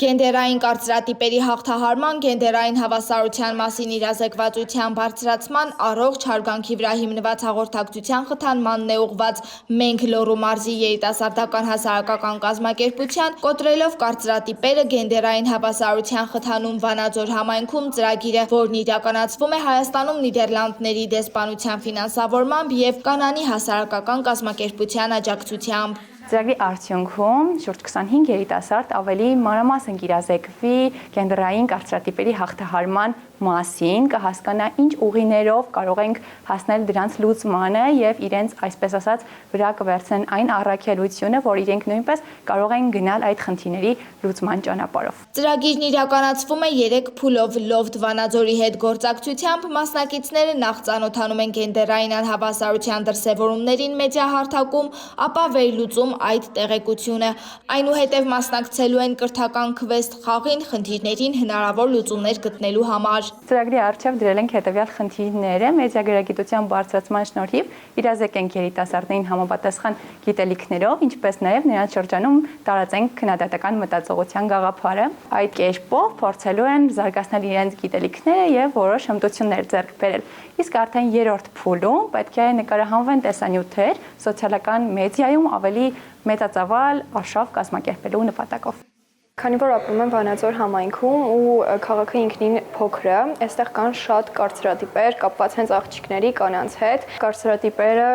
Գենդերային կարծրատիպերի հաղթահարման, գենդերային հավասարության մասին իրազեկվածության բարձրացման, առողջ հարգանքի վրա հիմնված հաղորդակցության խթանմանն է ուղղված «Մենք Լոռու մարզի երիտասարդական հասարակական կազմակերպության» կոտրելով կարծրատիպերը գենդերային հավասարության խթանում Վանաձոր համայնքում ծրագիրը, որն իրականացվում է Հայաստանում Նիդերլանդների դեսպանության ֆինանսավորմամբ և Կանանի հասարակական կազմակերպության աջակցությամբ։ Ծրագրի արդյունքում շուրջ 25 երիտասարդ ավելի մանրամասն կիրազեկվի գենդերային կարծրատիպերի հաղթահարման մասին, կհասկանա ինչ ուղիներով կարող ենք հասնել դրանց լուծմանը եւ իրենց այսպես ասած վրա կվերցնեն այն առաքելությունը, որ իրենք նույնպես կարող են գնալ այդ խնդիրների լուծման ճանապարհով։ Ծրագիրն իրականացվում է 3 փուլով՝ Լոֆթ Վանաձորի հետ գործակցությամբ մասնակիցները նախ ծանոթանում են գենդերային անհավասարության դրսևորումներին մեդիահարթակում, ապա վերլուծում այդ տեղեկությունը։ Այնուհետև մասնակցելու են կրթական քվեսթ խաղին խնդիրներին հնարավոր լուծումներ գտնելու համար։ Ծրագրի առջև դրել ենք հետևյալ խնդիրները՝ մեդիագրագիտության բարձրացման շնորհիվ իրազեկենք երիտասարդներին համապատասխան գիտելիքներով, ինչպես նաև նրանց շրջանում տարածենք քննադատական մտածողության գաղափարը։ Այդ կերպով փորձելու են զարգացնել իրենց գիտելիքները եւ որոշ հմտություններ ձեռք բերել։ Իսկ արդեն երրորդ փուլում պետք է նկարահանվեն տեսանյութեր սոցիալական մեդիայում ավելի մեծածավալ արշավ կազմակերպելու նպատակով։ Քանի որ ապրում եմ Վանաձոր համայնքում ու քաղաքը ինքնին փոքր է, այստեղ կան շատ կարծրատիպեր կապված հենց աղջիկների կանանց հետ։ Կարծրատիպերը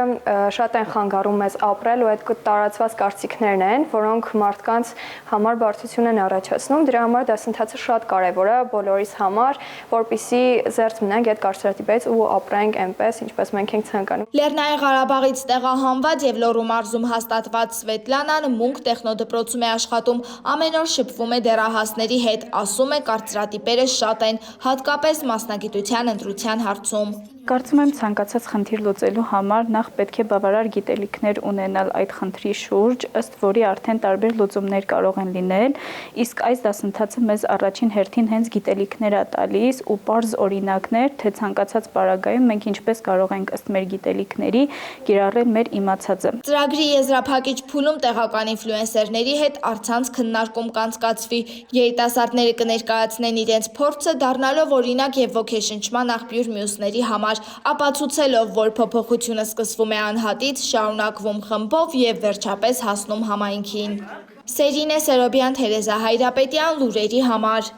շատ են խանգարում մեզ ապրել ու այդ տարածված կարծիքներն են, որոնք մարդկանց համար բարդություն են առաջացնում։ Դրա համար դասընթացը շատ կարևոր է բոլորիս համար, որպեսզի զերծ մնանք այդ կարծրատիպից ու ապրենք այնպես, ինչպես մենք ենք ցանկանում։ Լեռնային Ղարաբաղից տեղահանված եւ Լոռու մարզում հաստատված Սվետլանան Մունք տեխնոդպրոցում է աշխատում, ամեն օր շփվում է դեռահասների հետ, ասում է կարծրատիպերը շատ են, հատկապես մասնագիտության ընտրության հարցում։ Կարծում եմ ցանկացած խնդիր լուծելու համար նախ պետք է բավարար գիտելիքներ ունենալ այդ խնդրի շուրջ, ըստ որի արդեն տարբեր լուծումներ կարող են լինել, իսկ այս դասընթացը մեզ առաջին հերթին հենց գիտելիքներ է տալիս ու պարզ օրինակներ, թե ցանկացած պարագայում մենք ինչպես կարող ենք ըստ մեր գիտելիքների կիրառել մեր իմացածը։ Ծրագրի եզրափակիչ փուլում տեղական ինֆլուենսերների հետ առցանց քննարկում կանցկացվի, երիտասարդները կներկայացնեն իրենց փորձը, դառնալով օրինակ եւ ոգեշնչման աղբյուր մյուսների համար, ապացուցելով, որ փոփոխությունը սկսվում է անհատից, շարունակվում խմբով եւ վերջապես հասնում համայնքին։ Սերինե Սերոբյան, Թերեզա Հայրապետյան, լուրերի համար։